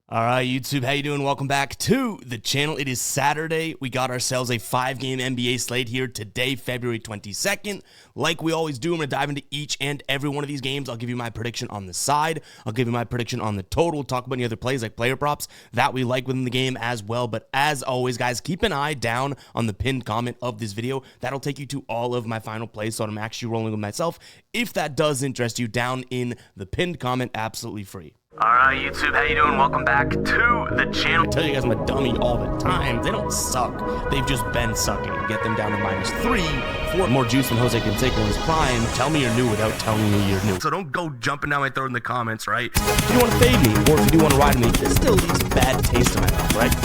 All right, YouTube, how you doing? Welcome back to the channel. It is Saturday. We got ourselves a 5-game NBA slate here today, February 22nd. Like we always do, I'm going to dive into each and every one of these games. I'll give you my prediction on the side. I'll give you my prediction on the total. Talk about any other plays like player props that we like within the game as well. But as always, guys, keep an eye down on the pinned comment of this video. That'll take you to all of my final plays, so I'm actually rolling with myself. If that does interest you, down in the pinned comment, absolutely free. All right, YouTube, how you doing? Welcome back to the channel. I tell you guys I'm a dummy all the time. They don't suck. They've just been sucking. Get them down to -3 for more juice than Jose Canseco in his prime. Tell me you're new without telling me you're new. So don't go jumping down my throat in the comments, right? If you want to fade me, or if you do want to ride me, this still leaves a bad taste in my mouth, right?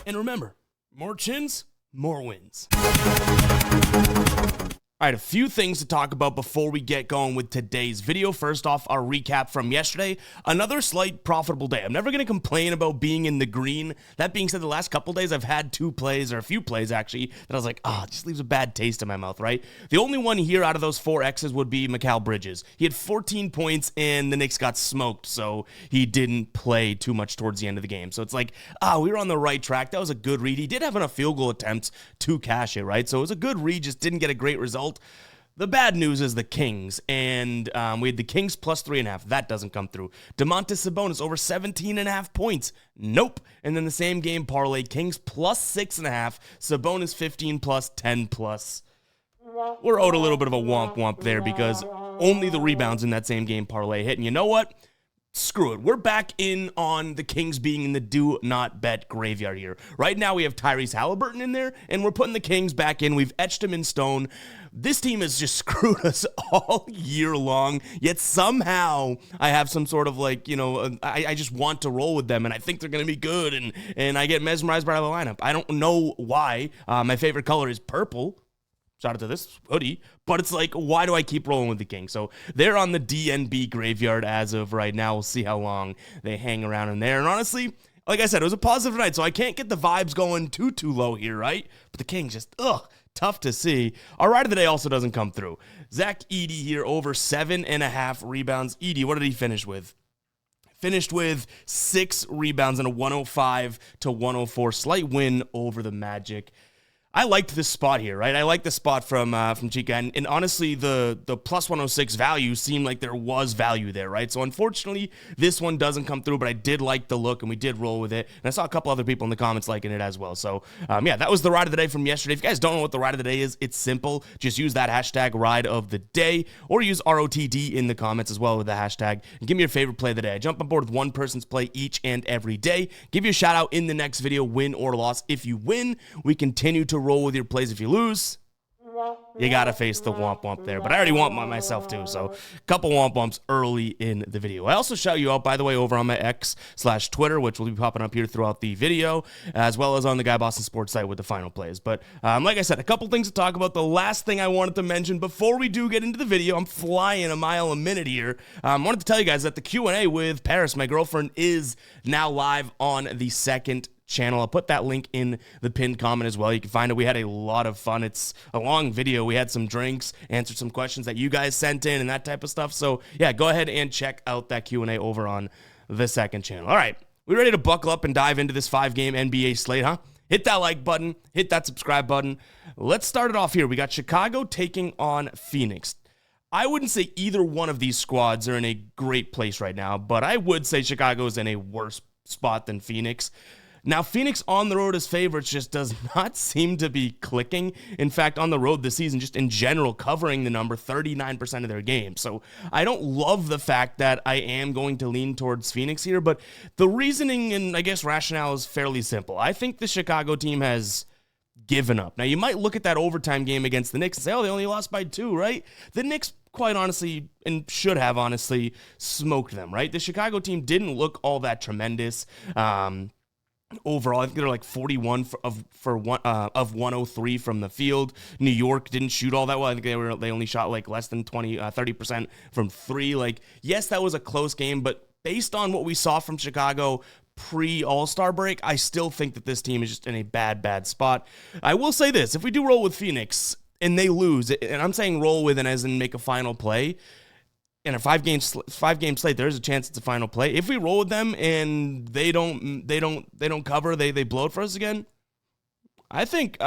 And remember, more chins, more wins. All right, a few things to talk about before we get going with today's video. First off, our recap from yesterday. Another slight profitable day. I'm never going to complain about being in the green. That being said, the last couple days I've had two plays, or a few plays actually, that I was like, it just leaves a bad taste in my mouth, right? The only one here out of those 4 X's would be Mikal Bridges. He had 14 points and the Knicks got smoked, so he didn't play too much towards the end of the game. So it's like, we were on the right track. That was a good read. He did have enough field goal attempts to cash it, right? So it was a good read, just didn't get a great result. The bad news is the Kings, and we had the Kings plus 3.5. That doesn't come through. Domantas Sabonis over 17.5 points. Nope. And then the same game parlay, Kings plus 6.5. Sabonis 15 plus 10 plus. We're owed a little bit of a womp there because only the rebounds in that same game parlay hit. And you know what? Screw it. We're back in on the Kings being in the do not bet graveyard here. Right now we have Tyrese Halliburton in there, and we're putting the Kings back in. We've etched them in stone. This team has just screwed us all year long, yet somehow I have some sort of I just want to roll with them, and I think they're going to be good, and I get mesmerized by the lineup. I don't know why. My favorite color is purple. Shout out to this hoodie, but it's like, why do I keep rolling with the Kings? So they're on the DNB graveyard as of right now. We'll see how long they hang around in there. And honestly, like I said, it was a positive night, so I can't get the vibes going too low here, right? But the Kings just, tough to see. Our ride of the day also doesn't come through. Zach Edey here over 7.5 rebounds. Edey, what did he finish with? Finished with 6 rebounds and a 105-104 slight win over the Magic. I liked this spot here, right? I like the spot from Chica, and honestly, the plus 106 value seemed like there was value there, right? So unfortunately, this one doesn't come through, but I did like the look, and we did roll with it, and I saw a couple other people in the comments liking it as well. So, that was the ride of the day from yesterday. If you guys don't know what the ride of the day is, it's simple. Just use that hashtag ride of the day, or use ROTD in the comments as well with the hashtag, and give me your favorite play of the day. I jump on board with one person's play each and every day. Give you a shout out in the next video, win or loss. If you win, we continue to roll with your plays. If you lose, you gotta face the womp there. But I already womp myself too, so a couple womp early in the video. I also shout you out, by the way, over on my X/Twitter, which will be popping up here throughout the video, as well as on the Guy Boston Sports site with the final plays. But like I said, a couple things to talk about. The last thing I wanted to mention before we do get into the video, I'm flying a mile a minute here. I wanted to tell you guys that the Q&A with Paris, my girlfriend, is now live on the second channel. I'll put that link in the pinned comment as well. You can find it. We had a lot of fun. It's a long video. We had some drinks, answered some questions that you guys sent in and that type of stuff. So yeah, go ahead and check out that Q&A over on the second channel. All right, we ready to buckle up and dive into this 5-game NBA slate, huh? Hit that like button, hit that subscribe button. Let's start it off here. We got Chicago taking on Phoenix. I wouldn't say either one of these squads are in a great place right now, but I would say Chicago's in a worse spot than Phoenix. Now, Phoenix on the road as favorites just does not seem to be clicking. In fact, on the road this season, just in general, covering the number 39% of their games. So I don't love the fact that I am going to lean towards Phoenix here, but the reasoning and I guess rationale is fairly simple. I think the Chicago team has given up. Now, you might look at that overtime game against the Knicks and say, they only lost by 2, right? The Knicks, quite honestly, and should have honestly, smoked them, right? The Chicago team didn't look all that tremendous. Overall, I think they're like 41 of 103 from the field. New York didn't shoot all that well. I think they only shot like less than 30% from 3. Like, yes, that was a close game, but based on what we saw from Chicago pre-All-Star break, I still think that this team is just in a bad spot. I will say this, if we do roll with Phoenix and they lose, and I'm saying roll with and as in make a final play, in a five-game slate, there's a chance it's a final play. If we roll with them and they don't cover, they blow it for us again, I think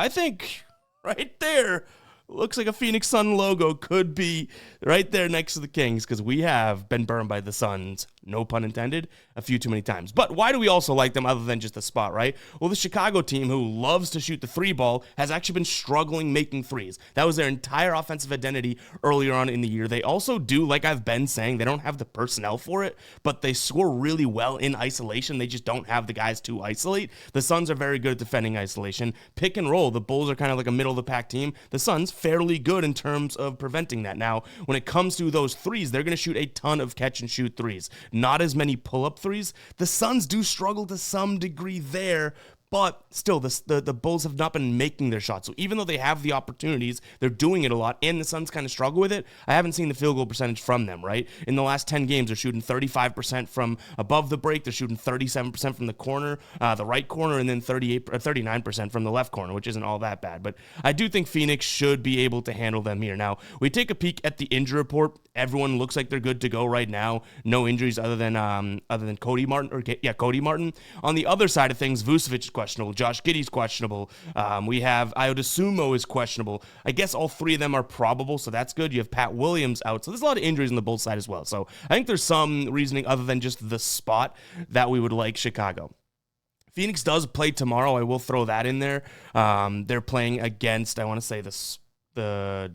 right there looks like a Phoenix Sun logo could be right there next to the Kings, because we have been burned by the Suns, no pun intended, a few too many times. But why do we also like them other than just the spot, right? Well, the Chicago team, who loves to shoot the three ball, has actually been struggling making threes. That was their entire offensive identity earlier on in the year. They also do, like I've been saying, they don't have the personnel for it, but they score really well in isolation. They just don't have the guys to isolate. The Suns are very good at defending isolation. Pick and roll, the Bulls are kind of like a middle-of-the-pack team. The Suns, fairly good in terms of preventing that. Now, when it comes to those threes, they're going to shoot a ton of catch-and-shoot threes. Not as many pull-up threes. The Suns do struggle to some degree there, but still, the Bulls have not been making their shots. So even though they have the opportunities, they're doing it a lot, and the Suns kind of struggle with it. I haven't seen the field goal percentage from them, right? In the last 10 games, they're shooting 35% from above the break. They're shooting 37% from the corner, the right corner, and then 39% from the left corner, which isn't all that bad. But I do think Phoenix should be able to handle them here. Now, we take a peek at the injury report. Everyone looks like they're good to go right now. No injuries other than Cody Martin. Cody Martin. On the other side of things, Vucevic is questionable. Josh Giddey's questionable. We have Iodasumo is questionable. I guess all three of them are probable, so that's good. You have Pat Williams out. So there's a lot of injuries on the Bulls side as well. So I think there's some reasoning other than just the spot that we would like Chicago. Phoenix does play tomorrow. I will throw that in there. They're playing against, I want to say, the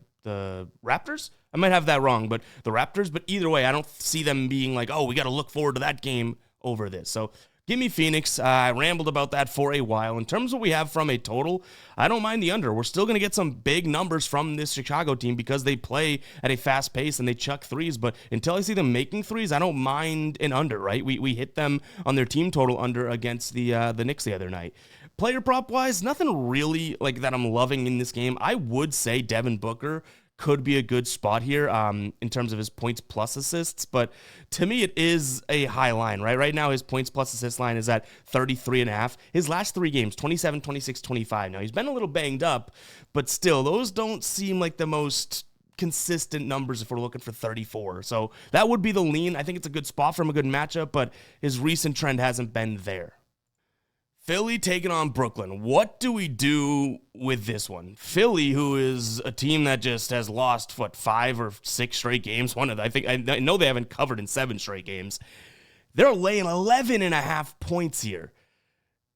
Raptors. I might have that wrong, but the Raptors. But either way, I don't see them being like, oh, we got to look forward to that game over this. So give me Phoenix. I rambled about that for a while. In terms of what we have from a total, I don't mind the under. We're still going to get some big numbers from this Chicago team because they play at a fast pace and they chuck threes. But until I see them making threes, I don't mind an under, right? We hit them on their team total under against the Knicks the other night. Player prop-wise, nothing really like that I'm loving in this game. I would say Devin Booker could be a good spot here in terms of his points plus assists, but to me it is a high line, right? Right now his points plus assist line is at 33.5. His last three games, 27, 26, 25. Now he's been a little banged up, but still, those don't seem like the most consistent numbers if we're looking for 34. So that would be the lean. I think it's a good spot from a good matchup, but his recent trend hasn't been there. Philly taking on Brooklyn. What do we do with this one? Philly, who is a team that just has lost, 5 or 6 straight games. I know they haven't covered in 7 straight games. They're laying 11.5 points here.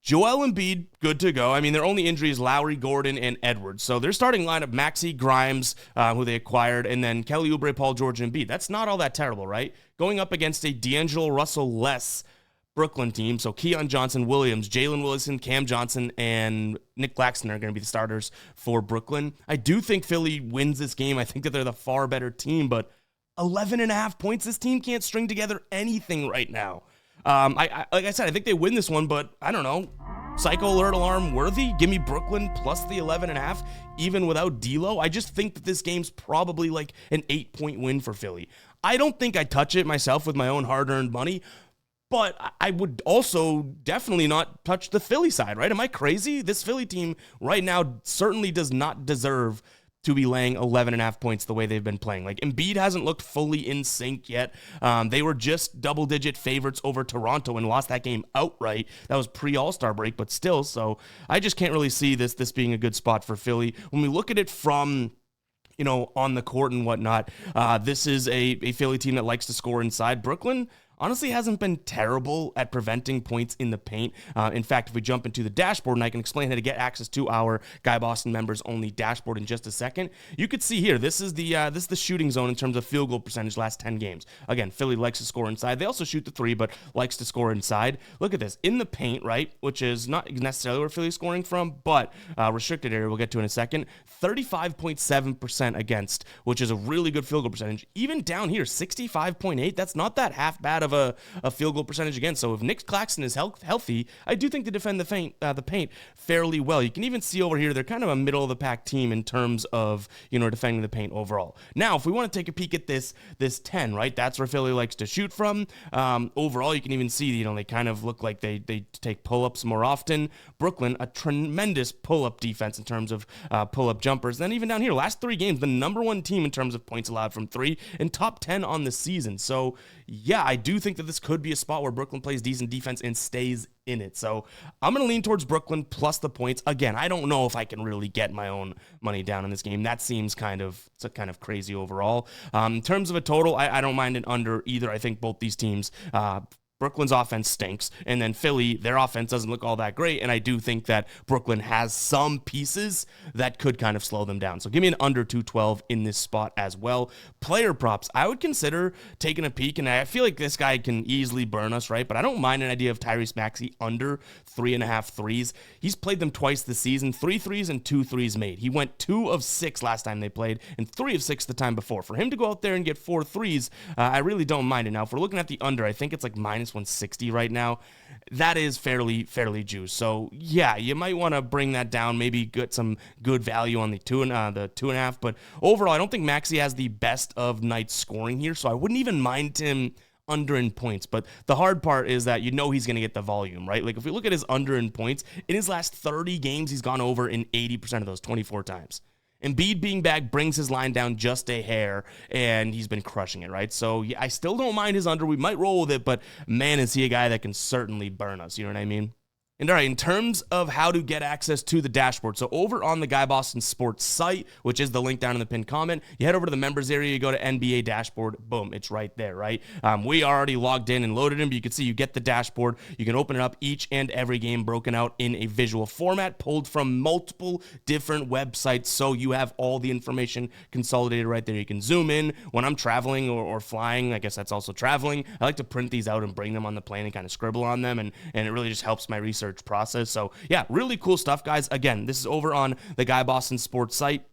Joel Embiid, good to go. I mean, their only injury is Lowry, Gordon, and Edwards. So their starting lineup, Maxey, Grimes, who they acquired, and then Kelly Oubre, Paul George, and Embiid. That's not all that terrible, right? Going up against a D'Angelo Russell-less Brooklyn team. So Keon Johnson, Williams, Jalen Wilson, Cam Johnson, and Nick Claxton are going to be the starters for Brooklyn. I do think Philly wins this game. I think that they're the far better team, but 11.5 points, this team can't string together anything right now. Like I said, I think they win this one, but I don't know. Psycho alert alarm worthy? Give me Brooklyn plus the 11.5, even without D'Lo. I just think that this game's probably like an 8-point win for Philly. I don't think I touch it myself with my own hard-earned money, but I would also definitely not touch the Philly side, right? Am I crazy? This Philly team right now certainly does not deserve to be laying 11.5 points the way they've been playing. Like, Embiid hasn't looked fully in sync yet. They were just double-digit favorites over Toronto and lost that game outright. That was pre-All-Star break, but still. So I just can't really see this being a good spot for Philly. When we look at it from, on the court and whatnot, this is a Philly team that likes to score inside. Brooklyn honestly hasn't been terrible at preventing points in the paint. In fact, if we jump into the dashboard, and I can explain how to get access to our Guy Boston members only dashboard in just a second, you could see here, this is the shooting zone in terms of field goal percentage last 10 games. Again, Philly likes to score inside. They also shoot the three, but likes to score inside. Look at this. In the paint, right, which is not necessarily where Philly's scoring from, but restricted area we'll get to in a second, 35.7% against, which is a really good field goal percentage. Even down here, 65.8, that's not that half bad of of a field goal percentage again. So if Nick Claxton is healthy, I do think they defend the paint fairly well. You can even see over here, they're kind of a middle of the pack team in terms of, defending the paint overall. Now, if we want to take a peek at this 10, right, that's where Philly likes to shoot from. Overall, you can even see, they kind of look like they take pull-ups more often. Brooklyn, a tremendous pull-up defense in terms of pull-up jumpers. Then even down here, last 3 games, the number 1 team in terms of points allowed from 3 and top 10 on the season. So yeah, I do think that this could be a spot where Brooklyn plays decent defense and stays in it. So I'm going to lean towards Brooklyn plus the points. Again, I don't know if I can really get my own money down in this game. That seems kind of crazy overall. In terms of a total, I don't mind an under either. I think both these teams, Brooklyn's offense stinks, and then Philly, their offense doesn't look all that great, and I do think that Brooklyn has some pieces that could kind of slow them down. So give me an under 212 in this spot as well. Player props, I would consider taking a peek, and I feel like this guy can easily burn us, right? But I don't mind an idea of Tyrese Maxey under 3.5 threes. He's played them twice this season, 3 threes and 2 threes made. He went 2 of 6 last time they played, and 3 of 6 the time before. For him to go out there and get 4 threes, I really don't mind it. Now, if we're looking at the under, I think it's like minus 160 right now. That is fairly juiced. So yeah, you might want to bring that down, maybe get some good value on the 2.5. But overall, I don't think Maxey has the best of nights scoring here, so I wouldn't even mind him under in points. But the hard part is that he's going to get the volume, right? Like if we look at his under in points, in his last 30 games, he's gone over in 80% of those, 24 times. Embiid being back brings his line down just a hair, and he's been crushing it, right? So yeah, I still don't mind his under. We might roll with it, but man, is he a guy that can certainly burn us. You know what I mean? And all right, in terms of how to get access to the dashboard, so over on the Guy Boston Sports site, which is the link down in the pinned comment, you head over to the members area, you go to NBA dashboard, boom, it's right there, right? We already logged in and loaded him, but you can see you get the dashboard. You can open it up, each and every game broken out in a visual format, pulled from multiple different websites, so you have all the information consolidated right there. You can zoom in. When I'm traveling or flying, I guess that's also traveling, I like to print these out and bring them on the plane and kind of scribble on them, and it really just helps my research process. So yeah, really cool stuff, guys. Again, this is over on the Guy Boston Sports site.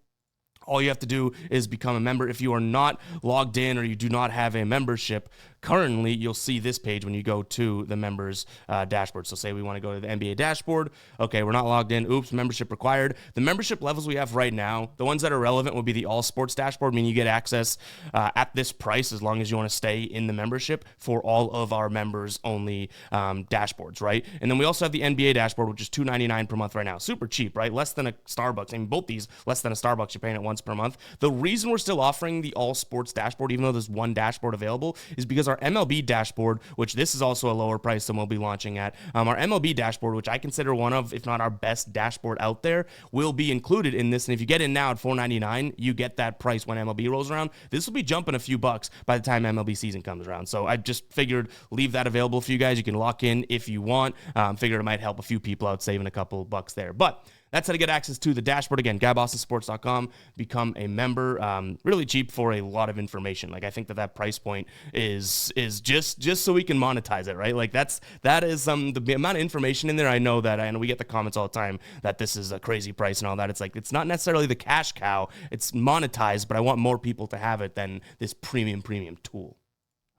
All you have to do is become a member. If you are not logged in or you do not have a membership, currently you'll see this page when you go to the members dashboard. So say we want to go to the NBA dashboard. Okay, we're not logged in. Oops, membership required. The membership levels we have right now, the ones that are relevant would be the all sports dashboard, meaning you get access at this price as long as you want to stay in the membership for all of our members only dashboards, right? And then we also have the NBA dashboard, which is $2.99 per month right now. Super cheap, right? Less than a Starbucks. I mean, both these less than a Starbucks. You're paying it once per month. The reason we're still offering the all sports dashboard, even though there's one dashboard available, is because our MLB dashboard, which this is also a lower price than we'll be launching at, our MLB dashboard, which I consider one of, if not our best dashboard out there, will be included in this. And if you get in now at $4.99, you get that price when MLB rolls around. This will be jumping a few bucks by the time MLB season comes around. So I just figured leave that available for you guys. You can lock in if you want. Figured it might help a few people out saving a couple bucks there. But that's how to get access to the dashboard. Again, GuyBostonSports.com. Become a member. Really cheap for a lot of information. Like I think that price point is just so we can monetize it, right? Like that is the amount of information in there. I know we get the comments all the time that this is a crazy price and all that. It's like it's not necessarily the cash cow. It's monetized, but I want more people to have it than this premium tool.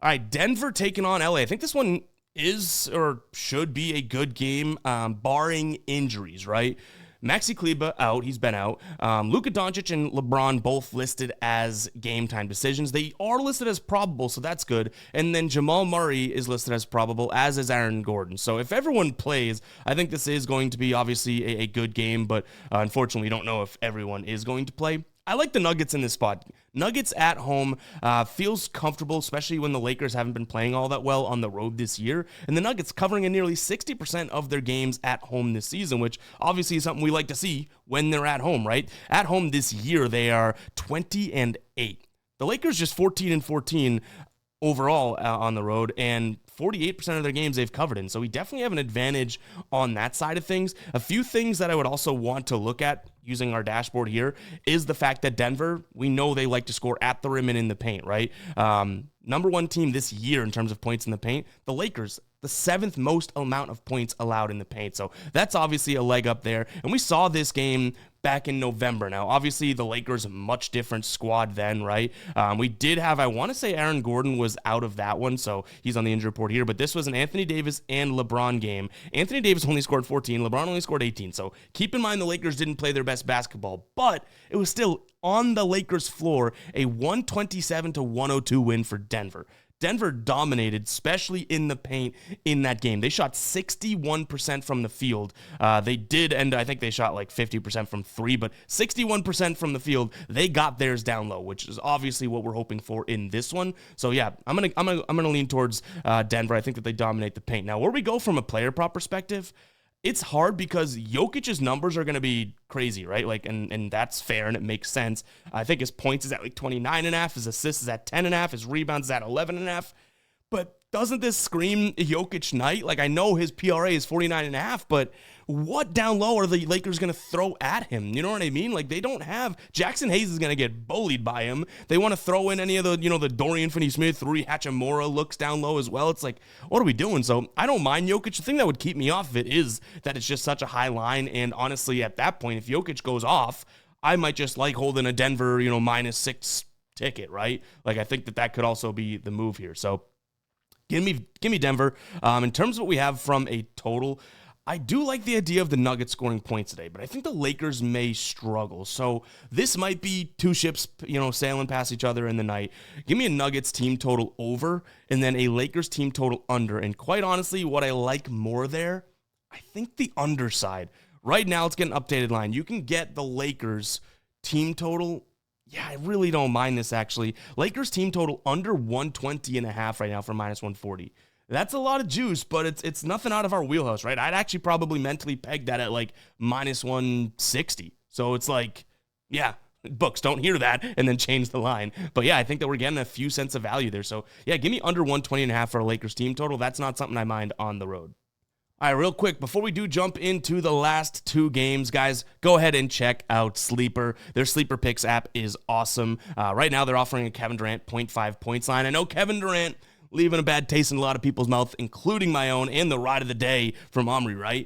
All right, Denver taking on LA. I think this one is or should be a good game, barring injuries, right? Maxi Kleber out. He's been out. Luka Doncic and LeBron both listed as game time decisions. They are listed as probable, so that's good. And then Jamal Murray is listed as probable, as is Aaron Gordon. So if everyone plays, I think this is going to be obviously a good game, but unfortunately, we don't know if everyone is going to play. I like the Nuggets in this spot. Nuggets at home feels comfortable, especially when the Lakers haven't been playing all that well on the road this year. And the Nuggets covering in nearly 60% of their games at home this season, which obviously is something we like to see when they're at home, right? At home this year, they are 20-8. The Lakers just 14-14 overall on the road, and 48% of their games they've covered in. So we definitely have an advantage on that side of things. A few things that I would also want to look at using our dashboard here is the fact that Denver, we know they like to score at the rim and in the paint, right? Number one team this year in terms of points in the paint, the Lakers. the 7th most amount of points allowed in the paint. So that's obviously a leg up there. And we saw this game back in November. Now, obviously, the Lakers, a much different squad then, right? We did have, I want to say Aaron Gordon was out of that one, so he's on the injury report here, but this was an Anthony Davis and LeBron game. Anthony Davis only scored 14, LeBron only scored 18, so keep in mind the Lakers didn't play their best basketball, but it was still on the Lakers floor, a 127-102 win for Denver. Denver dominated, especially in the paint in that game. They shot 61% from the field. They did, and I think they shot like 50% from three, but 61% from the field. They got theirs down low, which is obviously what we're hoping for in this one. So yeah, I'm gonna lean towards Denver. I think that they dominate the paint. Now, where we go from a player prop perspective, it's hard because Jokic's numbers are going to be crazy, right? Like, and that's fair and it makes sense. I think his points is at like 29.5, his assists is at 10.5, his rebounds is at 11.5. But doesn't this scream Jokic night? Like, I know his PRA is 49.5, but what down low are the Lakers going to throw at him? You know what I mean? Like, they don't have, Jackson Hayes is going to get bullied by him. They want to throw in any of the, the Dorian Finney-Smith, Rui Hachimura looks down low as well. It's like, what are we doing? So I don't mind Jokic. The thing that would keep me off of it is that it's just such a high line. And honestly, at that point, if Jokic goes off, I might just like holding a Denver, -6 ticket, right? Like, I think that could also be the move here. So Give me Denver. In terms of what we have from a total, I do like the idea of the Nuggets scoring points today, but I think the Lakers may struggle. So this might be two ships, sailing past each other in the night. Give me a Nuggets team total over and then a Lakers team total under. And quite honestly, what I like more there, I think the underside. Right now, let's get an updated line. You can get the Lakers team total. Yeah, I really don't mind this, actually. Lakers team total under 120.5 right now for -140. That's a lot of juice, but it's nothing out of our wheelhouse, right? I'd actually probably mentally peg that at like -160. So it's like, yeah, books, don't hear that and then change the line. But yeah, I think that we're getting a few cents of value there. So yeah, give me under 120.5 for a Lakers team total. That's not something I mind on the road. All right, real quick, before we do jump into the last two games, guys, go ahead and check out Sleeper. Their Sleeper Picks app is awesome. Right now, they're offering a Kevin Durant 0.5 points line. I know Kevin Durant leaving a bad taste in a lot of people's mouth, including my own, and the ride of the day from Omri, right,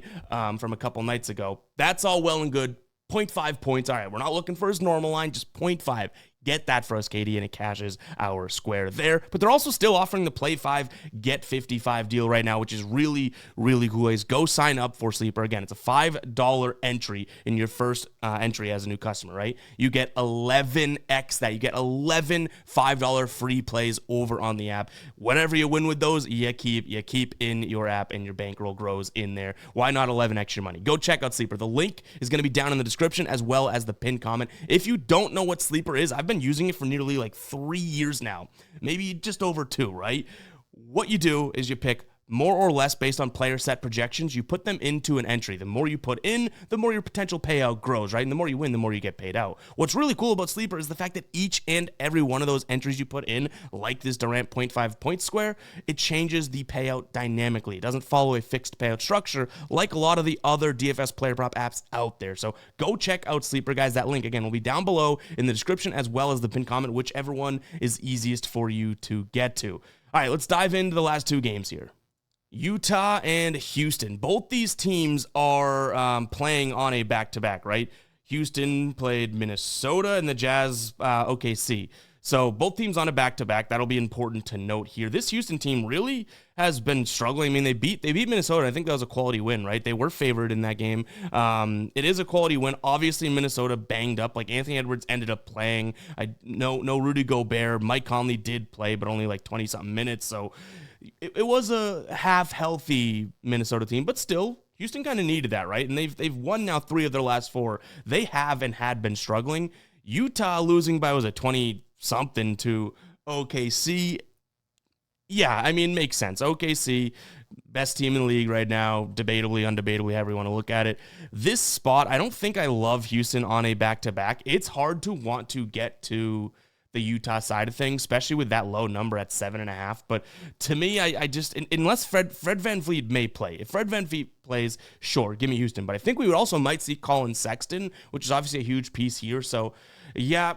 from a couple nights ago. That's all well and good. 0.5 points. All right, we're not looking for his normal line, just 0.5. Get that for us, KD, and it cashes our square there. But they're also still offering the Play 5, Get 55 deal right now, which is really, really cool. Guys, go sign up for Sleeper. Again, it's a $5 entry in your first entry as a new customer, right? You get 11x that. You get 11 $5 free plays over on the app. Whatever you win with those, you keep in your app, and your bankroll grows in there. Why not 11x your money? Go check out Sleeper. The link is going to be down in the description as well as the pinned comment. If you don't know what Sleeper is, I've been using it for nearly like 3 years now, maybe just over 2, right? What you do is you pick more or less based on player set projections. You put them into an entry. The more you put in, the more your potential payout grows, right? And the more you win, the more you get paid out. What's really cool about Sleeper is the fact that each and every one of those entries you put in, like this Durant 0.5 point square, it changes the payout dynamically. It doesn't follow a fixed payout structure like a lot of the other DFS player prop apps out there. So go check out Sleeper, guys. That link, again, will be down below in the description as well as the pinned comment, whichever one is easiest for you to get to. All right, let's dive into the last two games here. Utah and Houston. Both these teams are playing on a back-to-back, right? Houston played Minnesota and the Jazz OKC. So both teams on a back-to-back. That'll be important to note here. This Houston team really has been struggling. I mean, they beat Minnesota. I think that was a quality win, right? They were favored in that game. It is a quality win. Obviously, Minnesota banged up. Like, Anthony Edwards ended up playing. No Rudy Gobert. Mike Conley did play, but only like 20-something minutes. So it was a half-healthy Minnesota team, but still, Houston kind of needed that, right? And they've won now 3 of their last 4. They have and had been struggling. Utah losing by, was it 20-something to OKC? Yeah, I mean, makes sense. OKC, best team in the league right now, debatably, undebatably, however you want to look at it. This spot, I don't think I love Houston on a back-to-back. It's hard to want to get to the Utah side of things, especially with that low number at 7.5. But to me, I just, unless Fred VanVleet may play. If Fred VanVleet plays, sure, give me Houston. But I think we would also might see Colin Sexton, which is obviously a huge piece here. So, yeah,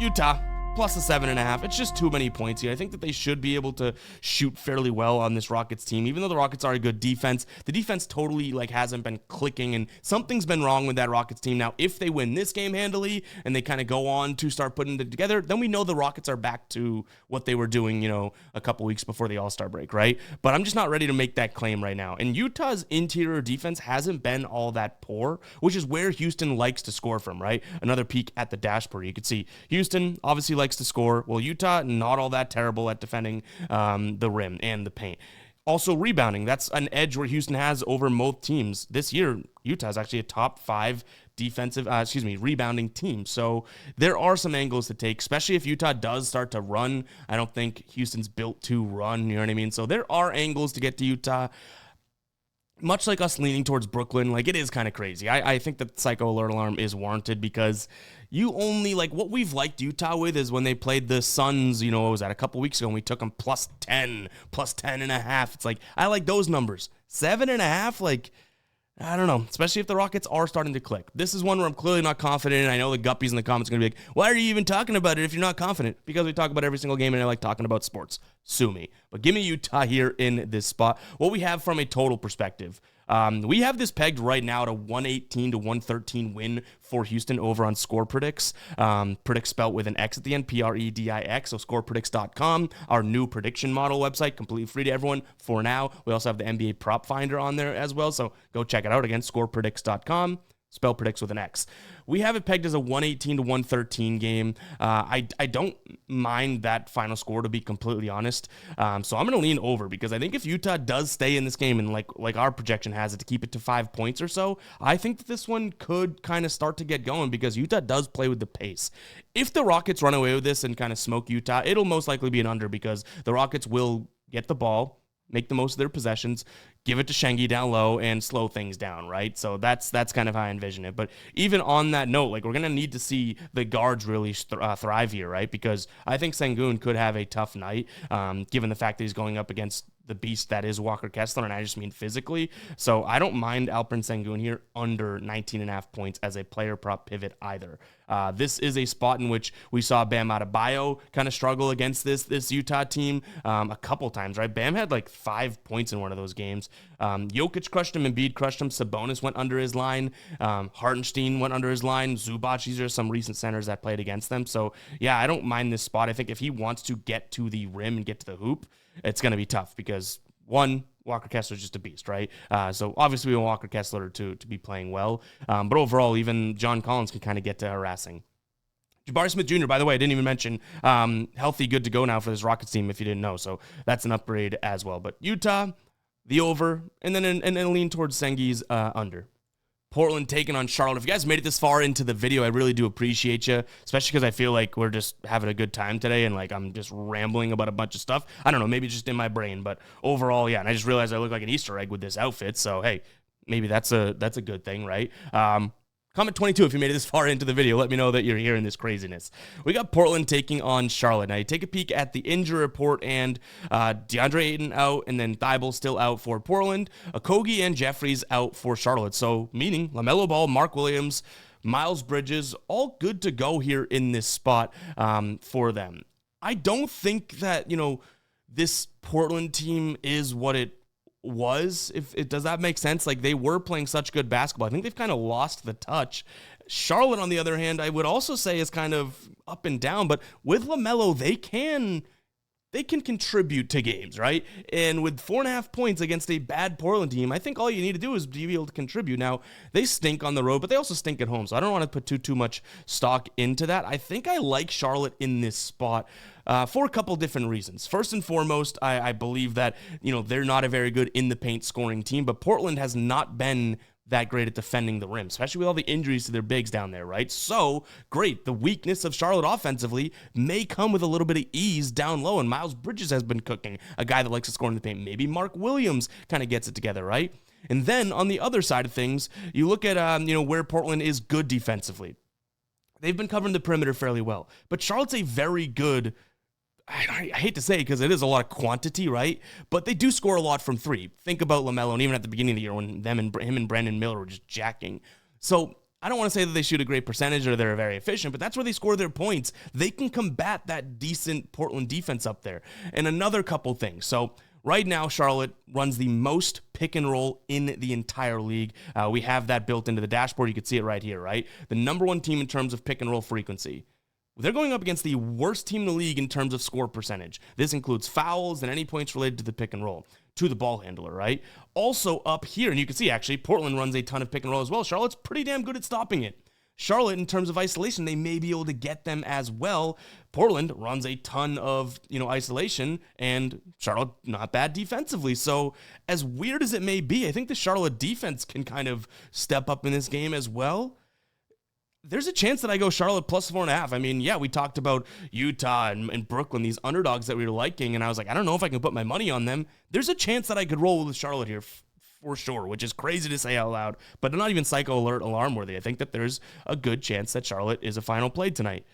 Utah. plus a 7.5. It's just too many points here. I think that they should be able to shoot fairly well on this Rockets team. Even though the Rockets are a good defense, the defense totally hasn't been clicking, and something's been wrong with that Rockets team. Now, if they win this game handily and they kind of go on to start putting it together, then we know the Rockets are back to what they were doing, a couple weeks before the All-Star break, right? But I'm just not ready to make that claim right now. And Utah's interior defense hasn't been all that poor, which is where Houston likes to score from, right? Another peek at the dashboard. You can see Houston obviously likes to score. Well, Utah, not all that terrible at defending the rim and the paint. Also, rebounding. That's an edge where Houston has over most teams. This year, Utah is actually a top 5 rebounding team. So there are some angles to take, especially if Utah does start to run. I don't think Houston's built to run, you know what I mean? So there are angles to get to Utah. Much like us leaning towards Brooklyn, it is kind of crazy. I think that Psycho Alert Alarm is warranted because you only, what we've liked Utah with is when they played the Suns, what was that, a couple weeks ago, and we took them plus 10, plus 10.5. It's I like those numbers. 7.5, I don't know, especially if the Rockets are starting to click. This is one where I'm clearly not confident, and I know the guppies in the comments are going to be like, why are you even talking about it if you're not confident? Because we talk about every single game, and I like talking about sports. Sue me. But give me Utah here in this spot. What we have from a total perspective, we have this pegged right now at a 118 to 113 win for Houston over on Score Predicts. Predicts spelled with an X at the end, Predix, so scorepredicts.com, our new prediction model website, completely free to everyone for now. We also have the NBA prop finder on there as well, so go check it out. Again, scorepredicts.com. Spell predicts with an X. We have it pegged as a 118 to 113 game. I don't mind that final score, to be completely honest. So I'm going to lean over because I think if Utah does stay in this game and like our projection has it to keep it to 5 points or so, I think that this one could kind of start to get going because Utah does play with the pace. If the Rockets run away with this and kind of smoke Utah, it'll most likely be an under because the Rockets will get the ball, make the most of their possessions, give it to Schengen down low, and slow things down, right? So that's kind of how I envision it. But even on that note, we're going to need to see the guards really thrive here, right? Because I think Sengun could have a tough night, given the fact that he's going up against the beast that is Walker Kessler, and I just mean physically. So I don't mind Alperen Sengun here under 19.5 points as a player prop pivot either. This is a spot in which we saw Bam Adebayo kind of struggle against this Utah team a couple times, right? Bam had 5 points in one of those games. Jokic crushed him, Embiid crushed him, Sabonis went under his line, Hartenstein went under his line, Zubac. These are some recent centers that played against them. So yeah, I don't mind this spot. I think if he wants to get to the rim and get to the hoop, it's going to be tough because, one, Walker Kessler's just a beast, right? So obviously we want Walker Kessler to be playing well. But overall, even John Collins can kind of get to harassing. Jabari Smith Jr., by the way, I didn't even mention, healthy, good to go now for this Rockets team if you didn't know. So that's an upgrade as well. But Utah, the over, and then lean towards Sengi's under. Portland taking on Charlotte. If you guys made it this far into the video, I really do appreciate you, especially because I feel like we're just having a good time today and I'm just rambling about a bunch of stuff. I don't know, maybe just in my brain, but overall, yeah, and I just realized I look like an Easter egg with this outfit, so hey, maybe that's a good thing, right? Comment 22 if you made it this far into the video. Let me know that you're hearing this craziness. We got Portland taking on Charlotte. Now, you take a peek at the injury report, and DeAndre Ayton out, and then Thibault still out for Portland. Okogie and Jeffries out for Charlotte. So, meaning LaMelo Ball, Mark Williams, Miles Bridges, all good to go here in this spot for them. I don't think that, this Portland team is what it was, if it does that make sense. They were playing such good basketball. I think they've kind of lost the touch. Charlotte, on the other hand, I would also say is kind of up and down, but with LaMelo, they can contribute to games, right? And with 4.5 points against a bad Portland team, I think all you need to do is be able to contribute. Now, they stink on the road, but they also stink at home, so I don't want to put too much stock into that. I think I like Charlotte in this spot for a couple different reasons. First and foremost, I believe that, they're not a very good in the paint scoring team, but Portland has not been that great at defending the rim, especially with all the injuries to their bigs down there, right? So, great. The weakness of Charlotte offensively may come with a little bit of ease down low, and Miles Bridges has been cooking, a guy that likes to score in the paint. Maybe Mark Williams kind of gets it together, right? And then, on the other side of things, you look at, where Portland is good defensively. They've been covering the perimeter fairly well, but Charlotte's a very good, I hate to say it because it is a lot of quantity, right? But they do score a lot from three. Think about LaMelo, and even at the beginning of the year when him and Brandon Miller were just jacking. So I don't want to say that they shoot a great percentage or they're very efficient, but that's where they score their points. They can combat that decent Portland defense up there. And another couple things. So right now, Charlotte runs the most pick and roll in the entire league. We have that built into the dashboard. You can see it right here, right? The number one team in terms of pick and roll frequency. They're going up against the worst team in the league in terms of score percentage. This includes fouls and any points related to the pick and roll, to the ball handler, right? Also up here, and you can see actually, Portland runs a ton of pick and roll as well. Charlotte's pretty damn good at stopping it. Charlotte, in terms of isolation, they may be able to get them as well. Portland runs a ton of, isolation, and Charlotte not bad defensively. So as weird as it may be, I think the Charlotte defense can kind of step up in this game as well. There's a chance that I go Charlotte plus 4.5. I mean, yeah, we talked about Utah and Brooklyn, these underdogs that we were liking, and I was like, I don't know if I can put my money on them. There's a chance that I could roll with Charlotte here for sure, which is crazy to say out loud, but not even psycho alert alarm worthy. I think that there's a good chance that Charlotte is a final play tonight,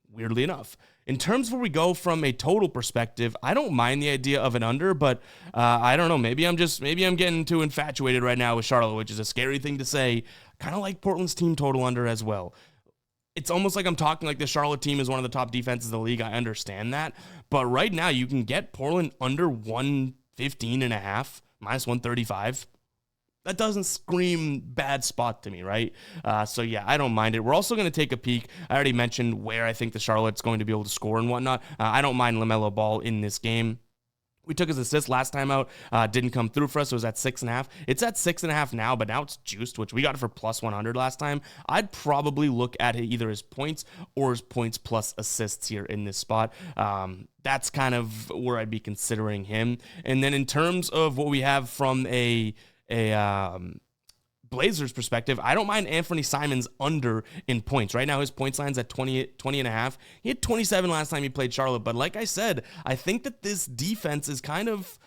weirdly enough. In terms of where we go from a total perspective, I don't mind the idea of an under, but I don't know. Maybe I'm getting too infatuated right now with Charlotte, which is a scary thing to say. Kind of like Portland's team total under as well. It's almost like I'm talking like the Charlotte team is one of the top defenses in the league. I understand that, but right now you can get Portland under 115.5, minus 135. That doesn't scream bad spot to me, right? So yeah, I don't mind it. We're also going to take a peek. I already mentioned where I think the Charlotte's going to be able to score and whatnot. I don't mind LaMelo Ball in this game. We took his assist last time out, didn't come through for us. It was at 6.5. It's at 6.5 now, but now it's juiced, which we got it for plus 100 last time. I'd probably look at either his points or his points plus assists here in this spot. That's kind of where I'd be considering him. And then in terms of what we have from a Blazers perspective, I don't mind Anthony Simons under in points. Right now, his points line's at 20.5. He had 27 last time he played Charlotte. But like I said, I think that this defense is kind of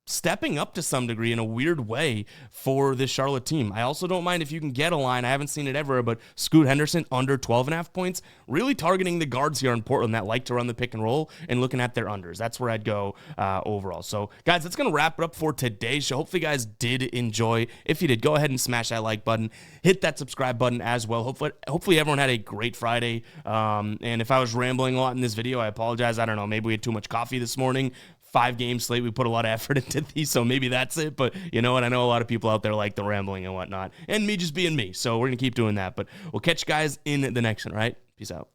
stepping up to some degree in a weird way for this Charlotte team. I also don't mind if you can get a line. I haven't seen it ever, but Scoot Henderson under 12.5 points, really targeting the guards here in Portland that like to run the pick and roll and looking at their unders. That's where I'd go overall. So guys, that's going to wrap it up for today's show. Hopefully you guys did enjoy. If you did, go ahead and smash that like button, hit that subscribe button as well. Hopefully everyone had a great Friday. And if I was rambling a lot in this video, I apologize. I don't know. Maybe we had too much coffee this morning. 5-game slate. We put a lot of effort into these, so maybe that's it. But you know what? I know a lot of people out there like the rambling and whatnot, and me just being me. So we're going to keep doing that. But we'll catch you guys in the next one, all right? Peace out.